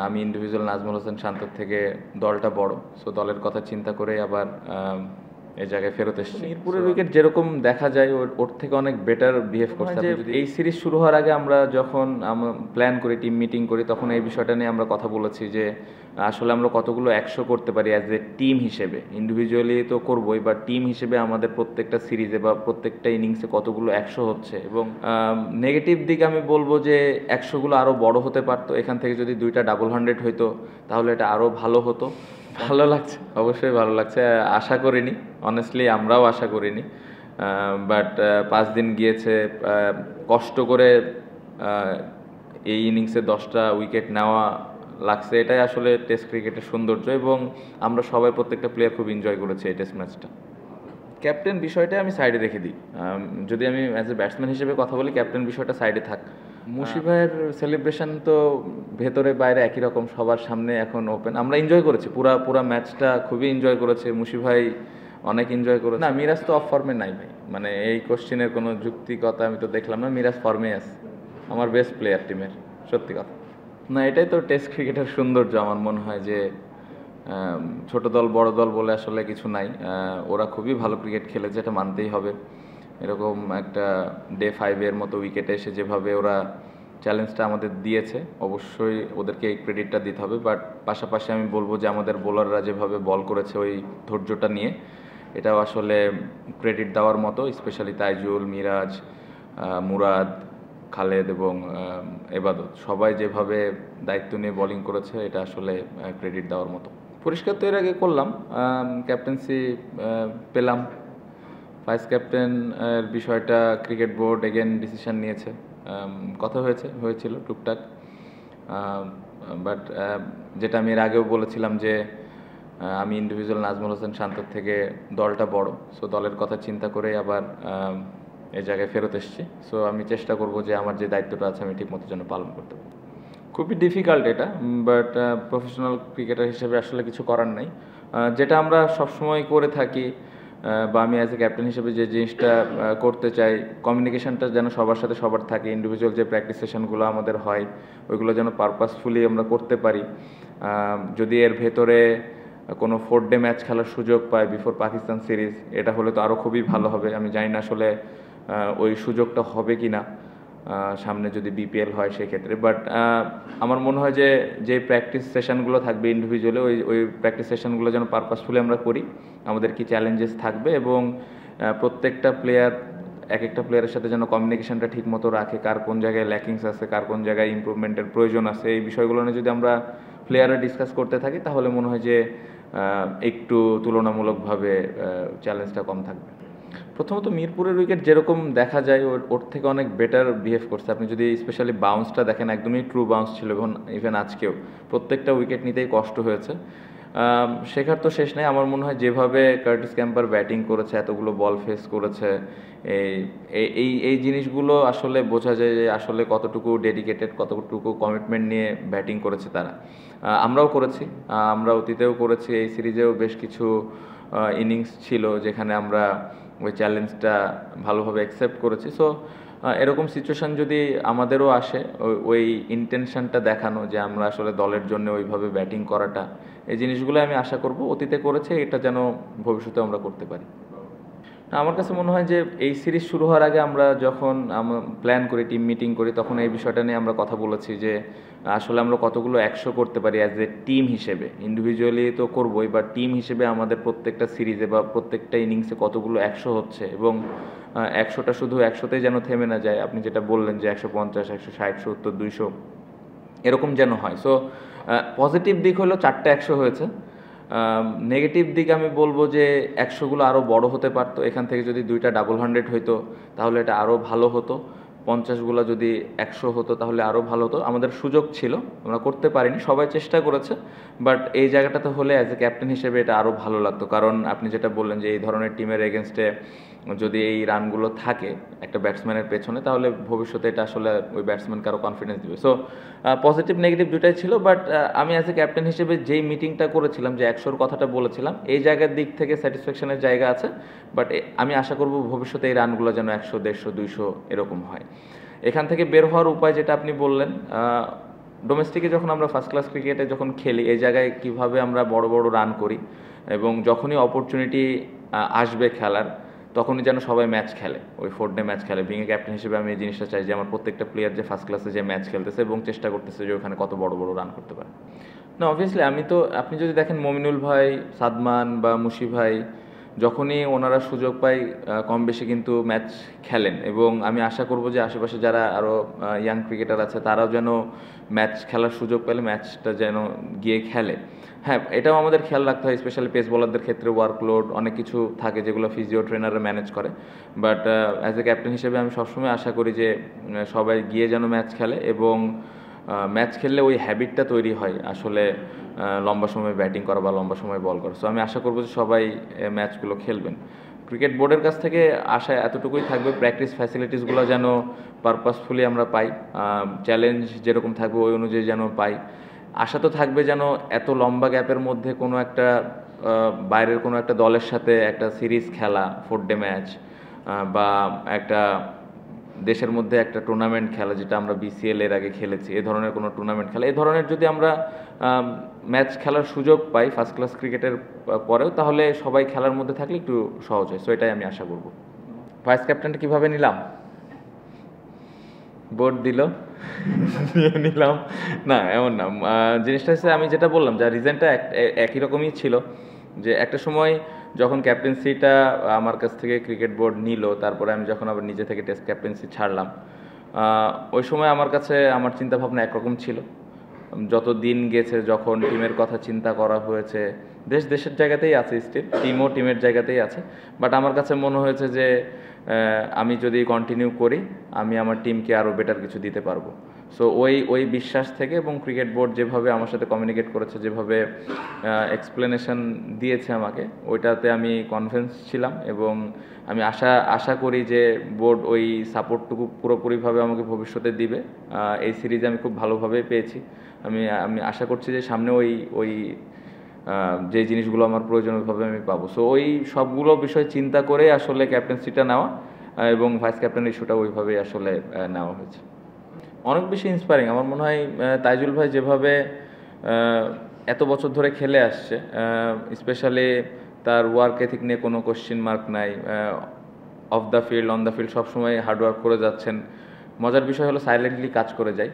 আমি ইন্ডিভিজুয়াল নাজমুল হোসেন শান্তর থেকে দলটা বড়, সো দলের কথা চিন্তা করে আবার এই জায়গায় ফেরত এসেছি। মিরপুরের উইকেট যেরকম দেখা যায় ওর থেকে অনেক বেটার বিহেভ করছে। এই সিরিজ শুরু হওয়ার আগে আমরা যখন প্ল্যান করি, টিম মিটিং করি, তখন এই বিষয়টা নিয়ে আমরা কথা বলেছি যে আসলে আমরা কতগুলো 100 করতে পারি অ্যাজ এ টিম হিসেবে। ইন্ডিভিজুয়ালি তো করবোই, বা টিম হিসেবে আমাদের প্রত্যেকটা সিরিজে বা প্রত্যেকটা ইনিংসে কতগুলো 100 হচ্ছে। এবং নেগেটিভ দিক আমি বলবো যে 100গুলো আরও বড় হতে পারতো। এখান থেকে যদি 2টা ডাবল 100 হইতো তাহলে এটা আরও ভালো হতো। ভালো লাগছে, অবশ্যই ভালো লাগছে। আশা করিনি, অনেস্টলি আমরাও আশা করিনি, বাট 5 দিন গিয়েছে, কষ্ট করে এই ইনিংসে 10টা উইকেট নেওয়া লাগছে। এটাই আসলে টেস্ট ক্রিকেটের সৌন্দর্য, এবং আমরা সবাই প্রত্যেকটা প্লেয়ার খুব এনজয় করেছি এই টেস্ট ম্যাচটা। ক্যাপ্টেন বিষয়টা আমি সাইডে রেখে দিই। যদি আমি অ্যাজ এ ব্যাটসম্যান হিসেবে কথা বলি, ক্যাপ্টেন বিষয়টা সাইডে থাক। মুশি ভাইয়ের সেলিব্রেশন তো ভেতরে বাইরে একই রকম, সবার সামনে এখন ওপেন। আমরা এনজয় করেছি, পুরা ম্যাচটা খুবই এনজয় করেছে। মুশি ভাই অনেক এনজয় করেছে। না, মিরাজ তো অফ ফর্মে নাই ভাই, মানে এই কোশ্চেনের কোনো যুক্তিকতা আমি তো দেখলাম না। মিরাজ ফর্মে আছে, আমার বেস্ট প্লেয়ার টিমের, সত্যি কথা। না, এটাই তো টেস্ট ক্রিকেটের সৌন্দর্য। আমার মনে হয় যে ছোট দল বড় দল বলে আসলে কিছু নাই। ওরা খুবই ভালো ক্রিকেট খেলেছে, এটা মানতেই হবে। এরকম একটা ডে 5-এর মতো উইকেটে এসে যেভাবে ওরা চ্যালেঞ্জটা আমাদের দিয়েছে, অবশ্যই ওদেরকে এই ক্রেডিটটা দিতে হবে। বাট পাশাপাশি আমি বলবো যে আমাদের বোলাররা যেভাবে বল করেছে ওই ধৈর্যটা নিয়ে, এটাও আসলে ক্রেডিট দেওয়ার মতো। স্পেশালি তাইজুল, মিরাজ, মুরাদ, খালেদ এবং এবাদত, সবাই যেভাবে দায়িত্ব নিয়ে বোলিং করেছে, এটা আসলে ক্রেডিট দেওয়ার মতো। পরিষ্কার তো এর আগে করলাম, ক্যাপ্টেন্সি পেলাম। ভাইস ক্যাপ্টেন এর বিষয়টা ক্রিকেট বোর্ড এগেন ডিসিশন নিয়েছে। কথা হয়েছিল টুকটাক, বাট যেটা আমি এর আগেও বলেছিলাম যে আমি ইন্ডিভিজুয়াল নাজমুল হোসেন শান্তর থেকে দলটা বড়, সো দলের কথা চিন্তা করে আবার এই জায়গায় ফেরত এসেছি। সো আমি চেষ্টা করব যে আমার যে দায়িত্বটা আছে আমি ঠিকমতো যেন পালন করতে পারি। খুবই ডিফিকাল্ট এটা, বাট প্রফেশনাল ক্রিকেটার হিসেবে আসলে কিছু করার নাই। যেটা আমরা সবসময় করে থাকি, বা আমি অ্যাজ এ ক্যাপ্টেন হিসেবে যে জিনিসটা করতে চাই, কমিউনিকেশনটা যেন সবার সাথে সবার থাকে। ইন্ডিভিজুয়াল যে প্র্যাকটিস সেশনগুলো আমাদের হয়, ওইগুলো যেন পারপাসফুলি আমরা করতে পারি। যদি এর ভেতরে কোনো 4 ডে ম্যাচ খেলার সুযোগ পায় বিফোর পাকিস্তান সিরিজ, এটা হলে তো আরও খুবই ভালো হবে। আমি জানি না আসলে ওই সুযোগটা হবে কি না সামনে যদি বিপিএল হয় সেক্ষেত্রে। বাট আমার মনে হয় যে প্র্যাকটিস সেশনগুলো থাকবে ইন্ডিভিজুয়ালি, ওই প্র্যাকটিস সেশনগুলো যেন পারপাসফুলি আমরা করি। আমাদের কি চ্যালেঞ্জেস থাকবে, এবং প্রত্যেকটা প্লেয়ার এক একটা প্লেয়ারের সাথে যেন কমিউনিকেশনটা ঠিক মতো রাখে, কার কোন জায়গায় ল্যাকিংস আছে, কার কোন জায়গায় ইমপ্রুভমেন্টের প্রয়োজন আছে, এই বিষয়গুলো নিয়ে যদি আমরা প্লেয়াররা ডিসকাস করতে থাকি, তাহলে মনে হয় যে একটু তুলনামূলকভাবে চ্যালেঞ্জটা কম থাকবে। প্রথমত মিরপুরের উইকেট যেরকম দেখা যায় ওর থেকে অনেক বেটার বিহেভ করছে। আপনি যদি স্পেশালি বাউন্সটা দেখেন, একদমই ট্রু বাউন্স ছিল, এবং ইভেন আজকেও প্রত্যেকটা উইকেট নিতেই কষ্ট হয়েছে। শেখার তো শেষ নেই। আমার মনে হয় যেভাবে কার্টিস ক্যাম্পার ব্যাটিং করেছে, এতগুলো বল ফেস করেছে, এই জিনিসগুলো আসলে বোঝা যায় যে আসলে কতটুকু ডেডিকেটেড, কতটুকু কমিটমেন্ট নিয়ে ব্যাটিং করেছে তারা। আমরাও করেছি, আমরা অতীতেও করেছি। এই সিরিজেও বেশ কিছু ইনিংস ছিল যেখানে আমরা ওই চ্যালেঞ্জটা ভালোভাবে অ্যাকসেপ্ট করেছি। সো এরকম সিচুয়েশান যদি আমাদেরও আসে, ওই ইন্টেনশনটা দেখানো যে আমরা আসলে দলের জন্য ওইভাবে ব্যাটিং করাটা, এই জিনিসগুলো আমি আশা করব অতীতে করেছে, এটা যেন ভবিষ্যতে আমরা করতে পারি। আমার কাছে মনে হয় যে এই সিরিজ শুরু হওয়ার আগে আমরা যখন প্ল্যান করি, টিম মিটিং করি, তখন এই বিষয়টা নিয়ে আমরা কথা বলেছি যে আসলে আমরা কতগুলো 100 করতে পারি অ্যাজ এ টিম হিসেবে। ইন্ডিভিজুয়ালি তো করবোই, বা টিম হিসেবে আমাদের প্রত্যেকটা সিরিজে বা প্রত্যেকটা ইনিংসে কতগুলো 100 হচ্ছে, এবং 100টা শুধু 100তেই যেন থেমে না যায়। আপনি যেটা বললেন যে 150, 160, 70, 200 এরকম যেন হয়। সো পজিটিভ দিক হলো 4টা 100 হয়েছে। নেগেটিভ দিক আমি বলবো যে 100গুলো আরও বড় হতে পারতো। এখান থেকে যদি 2টা ডাবল 100 হইতো তাহলে এটা আরও ভালো হতো। 50গুলো যদি 100 হতো তাহলে আরও ভালো হতো। আমাদের সুযোগ ছিল, আমরা করতে পারিনি, সবাই চেষ্টা করেছে। বাট এই জায়গাটাতে হলে অ্যাজ এ ক্যাপ্টেন হিসেবে এটা আরও ভালো লাগতো। কারণ আপনি যেটা বললেন যে এই ধরনের টিমের এগেনস্টে যদি এই রানগুলো থাকে একটা ব্যাটসম্যানের পেছনে, তাহলে ভবিষ্যতে এটা আসলে ওই ব্যাটসম্যানকে আরও কনফিডেন্স দেবে। সো পজিটিভ নেগেটিভ দুটাই ছিল। বাট আমি অ্যাজ এ ক্যাপ্টেন হিসেবে যেই মিটিংটা করেছিলাম, যে 100-র কথাটা বলেছিলাম, এই জায়গার দিক থেকে স্যাটিসফ্যাকশনের জায়গা আছে। বাট আমি আশা করব ভবিষ্যতে এই রানগুলো যেন 100, 150, 200 এরকম হয়। এখান থেকে বের হওয়ার উপায় যেটা আপনি বললেন, ডোমেস্টিকে যখন আমরা ফার্স্ট ক্লাস ক্রিকেটে যখন খেলি এই জায়গায় কিভাবে আমরা বড় বড় রান করি এবং যখনই অপরচুনিটি আসবে খেলার তখনই যেন সবাই ম্যাচ খেলে, ওই 4 ডে ম্যাচ খেলে। বিং এ ক্যাপ্টেন হিসেবে আমি এই জিনিসটা চাই যে আমার প্রত্যেকটা প্লেয়ার যে ফার্স্ট ক্লাসে যে ম্যাচ খেলতেছে এবং চেষ্টা করতেছে যে ওখানে কত বড় বড় রান করতে পারে। না অবভিয়াসলি আমি তো, আপনি যদি দেখেন মমিনুল ভাই, সাদমান বা মুশি ভাই যখনই ওনারা সুযোগ পায় কম বেশি কিন্তু ম্যাচ খেলেন এবং আমি আশা করব যে আশেপাশে যারা আরও ইয়াং ক্রিকেটার আছে তারাও যেন ম্যাচ খেলার সুযোগ পেলে ম্যাচটা যেন গিয়ে খেলে। হ্যাঁ, এটাও আমাদের খেয়াল রাখতে হয়, স্পেশালি পেস বোলারদের ক্ষেত্রে ওয়ার্কলোড অনেক কিছু থাকে যেগুলো ফিজিও ট্রেনাররা ম্যানেজ করে। বাট অ্যাজ এ ক্যাপ্টেন হিসেবে আমি সবসময় আশা করি যে সবাই গিয়ে যেন ম্যাচ খেলে এবং ম্যাচ খেললে ওই হ্যাবিটটা তৈরি হয় আসলে লম্বা সময় ব্যাটিং করা বা লম্বা সময় বল করা। সো আমি আশা করবো যে সবাই ম্যাচগুলো খেলবেন। ক্রিকেট বোর্ডের কাছ থেকে আশা এতটুকুই থাকবে, প্র্যাকটিস ফ্যাসিলিটিসগুলো যেন পারপাসফুলি আমরা পাই, চ্যালেঞ্জ যেরকম থাকবে ওই অনুযায়ী যেন পাই। আশা তো থাকবে যেন এত লম্বা গ্যাপের মধ্যে কোনো একটা বাইরের কোনো একটা দলের সাথে একটা সিরিজ খেলা, 4 ডে ম্যাচ বা একটা দেশের মধ্যে একটা টুর্নামেন্ট খেলা, যেটা আমরা বিসিএল এর আগে খেলেছি, এ ধরনের কোনো টুর্নামেন্ট খেলা, এই ধরনের যদি আমরা ম্যাচ খেলার সুযোগ পাই ফার্স্ট ক্লাস ক্রিকেটের পরেও, তাহলে সবাই খেলার মধ্যে থাকলে একটু সহজ হয়। সো এটাই আমি আশা করব। ভাইস ক্যাপ্টেনটা কীভাবে নিলাম? বোর্ড দিল নিলাম না, এমন না। জিনিসটা হচ্ছে আমি যেটা বললাম যে রিজনটা একই রকমই ছিল, যে একটা সময় যখন ক্যাপ্টেন্সিটা আমার কাছ থেকে ক্রিকেট বোর্ড নিল, তারপরে আমি যখন আবার নিজে থেকে টেস্ট ক্যাপ্টেন্সি ছাড়লাম, ওই সময় আমার কাছে আমার চিন্তাভাবনা একরকম ছিল। যত দিন গেছে, যখন টিমের কথা চিন্তা করা হয়েছে, দেশের জায়গাতেই আছে, স্টিল টিমও টিমের জায়গাতেই আছে, বাট আমার কাছে মনে হয়েছে যে আমি যদি কন্টিনিউ করি আমি আমার টিমকে আরও বেটার কিছু দিতে পারবো। সো ওই বিশ্বাস থেকে এবং ক্রিকেট বোর্ড যেভাবে আমার সাথে কমিউনিকেট করেছে, যেভাবে এক্সপ্লেনেশন দিয়েছে আমাকে, ওইটাতে আমি কনফিডেন্স ছিলাম এবং আমি আশা করি যে বোর্ড ওই সাপোর্টটুকু পুরোপুরিভাবে আমাকে ভবিষ্যতে দিবে। এই সিরিজে আমি খুব ভালোভাবে পেয়েছি। আমি আশা করছি যে সামনে ওই যে জিনিসগুলো আমার প্রয়োজনীয়ভাবে আমি পাবো। সো ওই সবগুলো বিষয় চিন্তা করে আসলে ক্যাপ্টেন্সিটা নেওয়া এবং ভাইস ক্যাপ্টেন ইস্যুটা ওইভাবেই আসলে নেওয়া হয়েছে। অনেক বেশি ইন্সপায়ারিং আমার মনে হয়। তাইজুল ভাই যেভাবে এত বছর ধরে খেলে আসছে, স্পেশালি তার ওয়ার্ক এথিক নিয়ে কোনো কোশ্চেন মার্ক নাই, of the field on the field সবসময় হার্ডওয়ার্ক করে যাচ্ছেন। মজার বিষয় হলো সাইলেন্টলি কাজ করে যায়,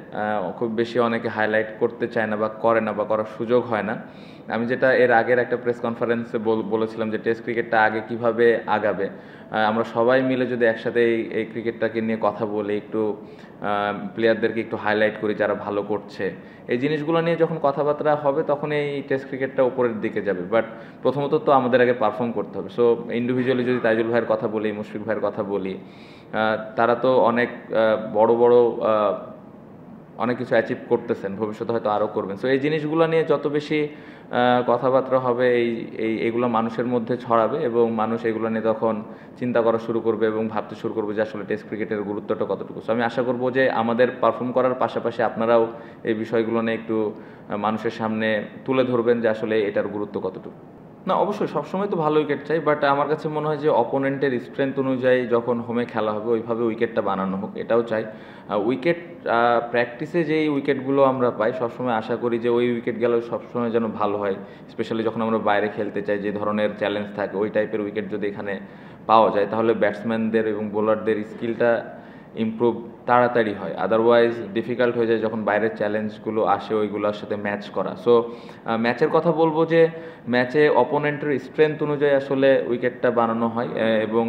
খুব বেশি অনেকে হাইলাইট করতে চায় না বা করে না বা করার সুযোগ হয় না। আমি যেটা এর আগের একটা প্রেস কনফারেন্সে বলেছিলাম যে টেস্ট ক্রিকেটটা আগে কিভাবে আগাবে, আমরা সবাই মিলে যদি একসাথে এই ক্রিকেটটাকে নিয়ে কথা বলি, একটু প্লেয়ারদেরকে একটু হাইলাইট করি যারা ভালো করছে, এই জিনিসগুলো নিয়ে যখন কথাবার্তা হবে তখন এই টেস্ট ক্রিকেটটা উপরের দিকে যাবে। বাট প্রথমত তো আমাদের আগে পারফর্ম করতে হবে। সো ইন্ডিভিজুয়ালি যদি তাইজুল ভাইয়ের কথা বলি, মুশফিক ভাইয়ের কথা বলি, তারা তো অনেক বড় বড় অনেক কিছু অ্যাচিভ করতেছেন, ভবিষ্যতে হয়তো আরও করবেন। সো এই জিনিসগুলো নিয়ে যত বেশি কথাবার্তা হবে এইগুলো মানুষের মধ্যে ছড়াবে এবং মানুষ এগুলো নিয়ে তখন চিন্তা করা শুরু করবে এবং ভাবতে শুরু করবে যে আসলে টেস্ট ক্রিকেটের গুরুত্বটা কতটুকু। সো আমি আশা করবো যে আমাদের পারফর্ম করার পাশাপাশি আপনারাও এই বিষয়গুলো নিয়ে একটু মানুষের সামনে তুলে ধরবেন যে আসলে এটার গুরুত্ব কতটুকু। না অবশ্যই সবসময় তো ভালো উইকেট চাই, বাট আমার কাছে মনে হয় যে অপোনেন্টের স্ট্রেংথ অনুযায়ী যখন হোমে খেলা হবে ওইভাবে উইকেটটা বানানো হোক, এটাও চাই। উইকেট প্র্যাকটিসে যেই উইকেটগুলো আমরা পাই সবসময় আশা করি যে ওই উইকেট গেলেও সবসময় যেন ভালো হয়, স্পেশালি যখন আমরা বাইরে খেলতে চাই, যে ধরনের চ্যালেঞ্জ থাকে ওই টাইপের উইকেট যদি এখানে পাওয়া যায় তাহলে ব্যাটসম্যানদের এবং বোলারদের স্কিলটা ইমপ্রুভ তাড়াতাড়ি হয়। আদারওয়াইজ ডিফিকাল্ট হয়ে যায় যখন বাইরের চ্যালেঞ্জগুলো আসে ওইগুলোর সাথে ম্যাচ করা। সো ম্যাচের কথা বলবো যে ম্যাচে অপোনেন্টের স্ট্রেংথ অনুযায়ী আসলে উইকেটটা বানানো হয় এবং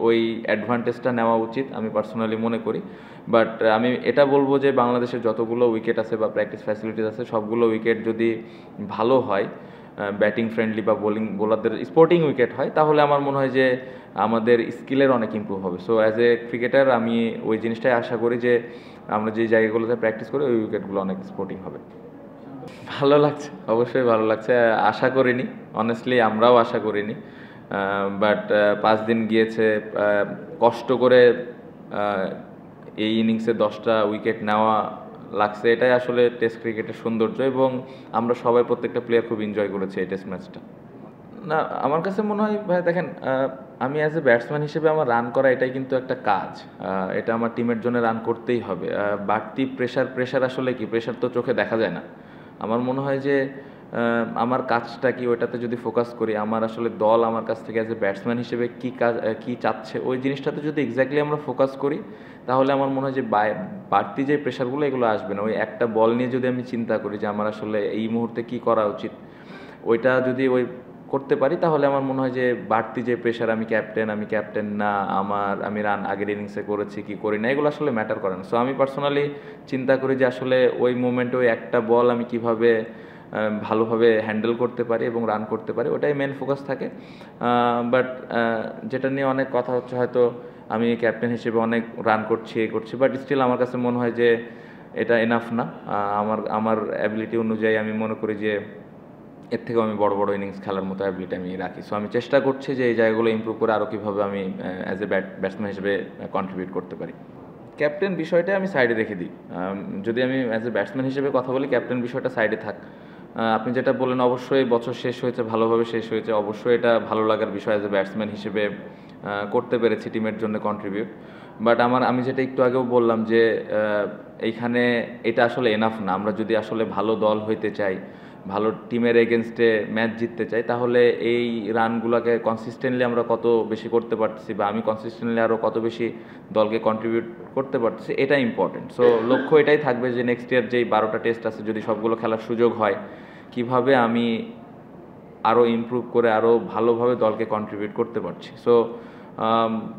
ওই অ্যাডভান্টেজটা নেওয়া উচিত আমি পার্সোনালি মনে করি। বাট আমি এটা বলবো যে বাংলাদেশের যতগুলো উইকেট আছে বা প্র্যাকটিস ফ্যাসিলিটিস আছে সবগুলো উইকেট যদি ভালো হয়, ব্যাটিং ফ্রেন্ডলি বা বোলারদের স্পোর্টিং উইকেট হয়, তাহলে আমার মনে হয় যে আমাদের স্কিলের অনেক ইমপ্রুভ হবে। সো অ্যাজ এ ক্রিকেটার আমি ওই জিনিসটাই আশা করি যে আমরা যে জায়গাগুলোতে প্র্যাকটিস করি ওই উইকেটগুলো অনেক স্পোর্টিং হবে। ভালো লাগছে, অবশ্যই ভালো লাগছে। আশা করিনি, অনেস্টলি আমরাও আশা করিনি। বাট 5 দিন গিয়েছে, কষ্ট করে এই ইনিংসে 10টা উইকেট নেওয়া লাগছে, এটাই আসলে টেস্ট ক্রিকেটের সৌন্দর্য এবং আমরা সবাই প্রত্যেকটা প্লেয়ার খুব এনজয় করেছি এই টেস্ট ম্যাচটা। না, আমার কাছে মনে হয় ভাই দেখেন, আমি অ্যাজ এ ব্যাটসম্যান হিসেবে আমার রান করা এটাই কিন্তু একটা কাজ। এটা আমার টিমের জন্য রান করতেই হবে। বাড়তি প্রেশার আসলে কি, প্রেশার তো চোখে দেখা যায় না। আমার মনে হয় যে আমার কাজটা কি ওইটাতে যদি ফোকাস করি, আমার আসলে দল আমার কাছ থেকে অ্যাজ এ ব্যাটসম্যান হিসেবে কী কাজ কী চাচ্ছে ওই জিনিসটাতে যদি এক্স্যাক্টলি আমরা ফোকাস করি, তাহলে আমার মনে হয় যে বাড়তি যে প্রেশারগুলো এগুলো আসবে না। ওই একটা বল নিয়ে যদি আমি চিন্তা করি যে আমার আসলে এই মুহূর্তে কী করা উচিত, ওইটা যদি করতে পারি, তাহলে আমার মনে হয় যে বাড়তি যে প্রেশার, আমি ক্যাপ্টেন না, আমি রান আগের ইনিংসে করেছি কি করি না, এগুলো আসলে ম্যাটার করে না। সো আমি পার্সোনালি চিন্তা করি যে আসলে ওই মোমেন্টে ওই একটা বল আমি কিভাবে ভালোভাবে হ্যান্ডেল করতে পারি এবং রান করতে পারি, ওটাই মেন ফোকাস থাকে। বাট যেটা নিয়ে অনেক কথা হচ্ছে, হয়তো আমি ক্যাপ্টেন হিসেবে অনেক রান করছি, বাট স্টিল আমার কাছে মনে হয় যে এটা এনাফ না। আমার অ্যাবিলিটি অনুযায়ী আমি মনে করি যে এর থেকেও আমি বড় ইনিংস খেলার মতো অ্যাবিলিটি আমি রাখি। সো আমি চেষ্টা করছি যে এই জায়গাগুলো ইমপ্রুভ করে আরও কীভাবে আমি অ্যাজ এ ব্যাটসম্যান হিসেবে কন্ট্রিবিউট করতে পারি। ক্যাপ্টেন বিষয়টা আমি সাইডে রেখে দিই। যদি আমি অ্যাজ এ ব্যাটসম্যান হিসেবে কথা বলি, ক্যাপ্টেন বিষয়টা সাইডে থাক। আপনি যেটা বললেন, অবশ্যই বছর শেষ হয়েছে, ভালোভাবে শেষ হয়েছে, অবশ্যই এটা ভালো লাগার বিষয় অ্যাজ এ ব্যাটসম্যান হিসেবে করতে পেরেছি টিমের জন্য কন্ট্রিবিউট। বাট আমি যেটা একটু আগেও বললাম যে এইখানে এটা আসলে এনাফ না। আমরা যদি আসলে ভালো দল হইতে চাই, ভালো টিমের এগেনস্টে ম্যাচ জিততে চাই, তাহলে এই রানগুলোকে কনসিস্টেন্টলি আমরা কত বেশি করতে পারছি, বা আমি কনসিস্টেন্টলি আরও কত বেশি দলকে কন্ট্রিবিউট করতে পারছি, এটা ইম্পর্টেন্ট। সো লক্ষ্য এটাই থাকবে যে নেক্সট ইয়ার যেই 12টা টেস্ট আছে, যদি সবগুলো খেলার সুযোগ হয়, কিভাবে আমি আরও ইমপ্রুভ করে আরও ভালোভাবে দলকে কন্ট্রিবিউট করতে পারছি। সো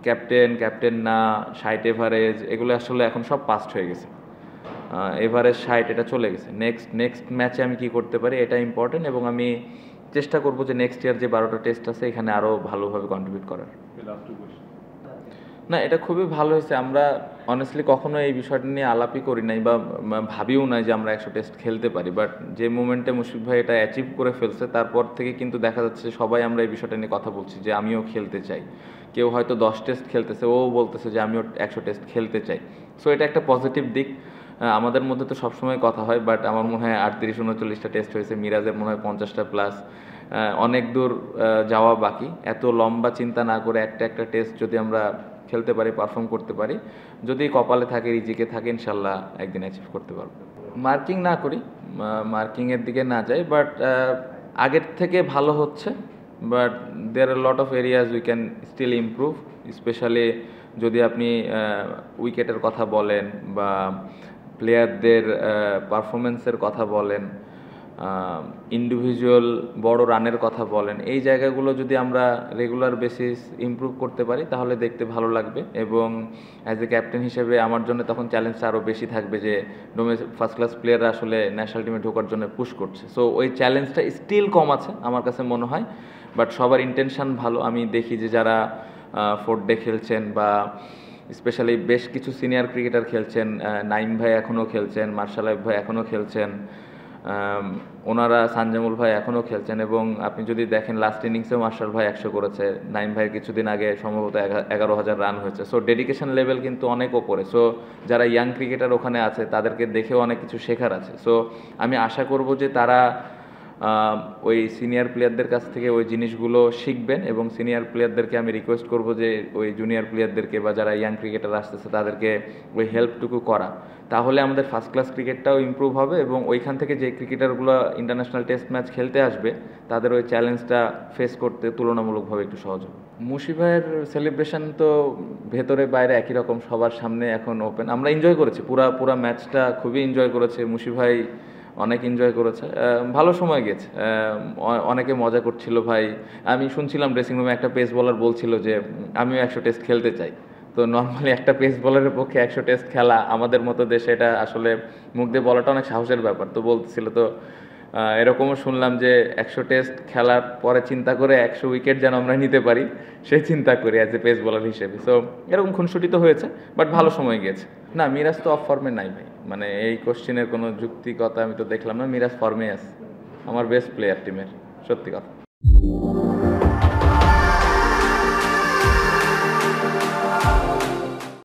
ক্যাপ্টেন না, 60 এভারেজ, এগুলো আসলে এখন সব পাস্ট হয়ে গেছে। এভারেজ 60 এটা চলে গেছে। নেক্সট ম্যাচে আমি কি করতে পারি, এটা ইম্পর্টেন্ট, এবং আমি চেষ্টা করব যে নেক্সট ইয়ার যে 12টা টেস্ট আছে এখানে আরও ভালোভাবে কন্ট্রিবিউট করার। না, এটা খুবই ভালো হয়েছে। আমরা অনেস্টলি কখনো এই বিষয়টা নিয়ে আলাপই করি নাই, বা ভাবিও নাই যে আমরা 100 টেস্ট খেলতে পারি। বাট যে মোমেন্টে মুশফিক ভাই এটা অ্যাচিভ করে ফেলছে, তারপর থেকে কিন্তু দেখা যাচ্ছে সবাই আমরা এই বিষয়টা নিয়ে কথা বলছি যে আমিও খেলতে চাই। কেউ হয়তো 10 টেস্ট খেলতেছে, ও বলতেছে যে আমিও 100 টেস্ট খেলতে চাই। সো এটা একটা পজিটিভ দিক। আমাদের মধ্যে তো সবসময় কথা হয়, বাট আমার মনে হয় 38-39টা টেস্ট হয়েছে, মিরাজের মনে হয় 50টা প্লাস। অনেক দূর যাওয়া বাকি। এত লম্বা চিন্তা না করে একটা টেস্ট যদি আমরা খেলতে পারি, পারফর্ম করতে পারি, যদি কপালে থাকে, রিজিকে থাকে, ইনশাল্লাহ একদিন অ্যাচিভ করতে পারবো। মার্কিং না করি, মার্কিংয়ের দিকে না যাই, বাট আগের থেকে ভালো হচ্ছে। But there are lot of areas we can still improve, specially যদি আপনি উইকেটের কথা বলেন বা প্লেয়ারদের পারফরমেন্সের কথা বলেন, ইন্ডিভিজুয়াল বড় রানের কথা বলেন, এই জায়গাগুলো যদি আমরা রেগুলার বেসিস ইমপ্রুভ করতে পারি, তাহলে দেখতে ভালো লাগবে। এবং অ্যাজ এ ক্যাপ্টেন হিসেবে আমার জন্য তখন চ্যালেঞ্জটা আরও বেশি থাকবে যে ফার্স্ট ক্লাস প্লেয়াররা আসলে ন্যাশনাল টিমে ঢোকার জন্য পুশ করছে। সো ওই চ্যালেঞ্জটা স্টিল কম আছে আমার কাছে মনে হয়, বাট সবার ইন্টেনশন ভালো। আমি দেখি যে যারা ফোর্থ ডে খেলছেন, বা স্পেশালি বেশ কিছু সিনিয়র ক্রিকেটার খেলছেন, নাইম ভাই এখনও খেলছেন, মার্শাল আইফ ভাই এখনও খেলছেন, ওনারা সানজামুল ভাই এখনও খেলছেন, এবং আপনি যদি দেখেন লাস্ট ইনিংসেও মার্শাল ভাই 100 করেছে, নাইম ভাইয়ের কিছুদিন আগে সম্ভবত 11,000 রান হয়েছে। সো ডেডিকেশন লেভেল কিন্তু অনেক ওপরে। সো যারা ইয়াং ক্রিকেটার ওখানে আছে, তাদেরকে দেখেও অনেক কিছু শেখার আছে। সো আমি আশা করব যে তারা ওই সিনিয়র প্লেয়ারদের কাছ থেকে ওই জিনিসগুলো শিখবেন, এবং সিনিয়র প্লেয়ারদেরকে আমি রিকোয়েস্ট করব যে ওই জুনিয়র প্লেয়ারদেরকে বা যারা ইয়াং ক্রিকেটার আসতেছে তাদেরকে ওই হেল্পটুকু করা, তাহলে আমাদের ফার্স্ট ক্লাস ক্রিকেটটাও ইমপ্রুভ হবে, এবং ওইখান থেকে যে ক্রিকেটারগুলো ইন্টারন্যাশনাল টেস্ট ম্যাচ খেলতে আসবে, তাদের ওই চ্যালেঞ্জটা ফেস করতে তুলনামূলকভাবে একটু সহজ হবে। মুশফিক ভাইয়ের সেলিব্রেশন তো ভেতরে বাইরে একই রকম, সবার সামনে এখন ওপেন। আমরা এনজয় করেছি, পুরা ম্যাচটা খুবই এনজয় করেছে। মুশফিক ভাই অনেক এনজয় করেছে, ভালো সময় গেছে, অনেকে মজা করছিল ভাই। আমি শুনছিলাম ড্রেসিং রুমে একটা পেস বোলার বলছিল যে আমিও 100 টেস্ট খেলতে চাই। তো নর্মালি একটা পেস বোলারের পক্ষে 100 টেস্ট খেলা আমাদের মতো দেশে এটা আসলে মুখ দিয়ে বলাটা অনেক সাহসের ব্যাপার। তো বলতেছিল, তো এরকমও শুনলাম যে 100 টেস্ট খেলার পরে চিন্তা করে 100 উইকেট যেন আমরা নিতে পারি, সেই চিন্তা করি অ্যাজ এ পেস বোলার হিসেবে। সো এরকম খুনসুটি তো হয়েছে, বাট ভালো সময় গিয়েছে। না, মিরাজ তো অফ ফর্মে নাই ভাই, মানে এই কোশ্চেনের কোনো যুক্তিকতা আমি তো দেখলাম না। মিরাজ ফর্মে আছে, আমার বেস্ট প্লেয়ার টিমের, সত্যি কথা।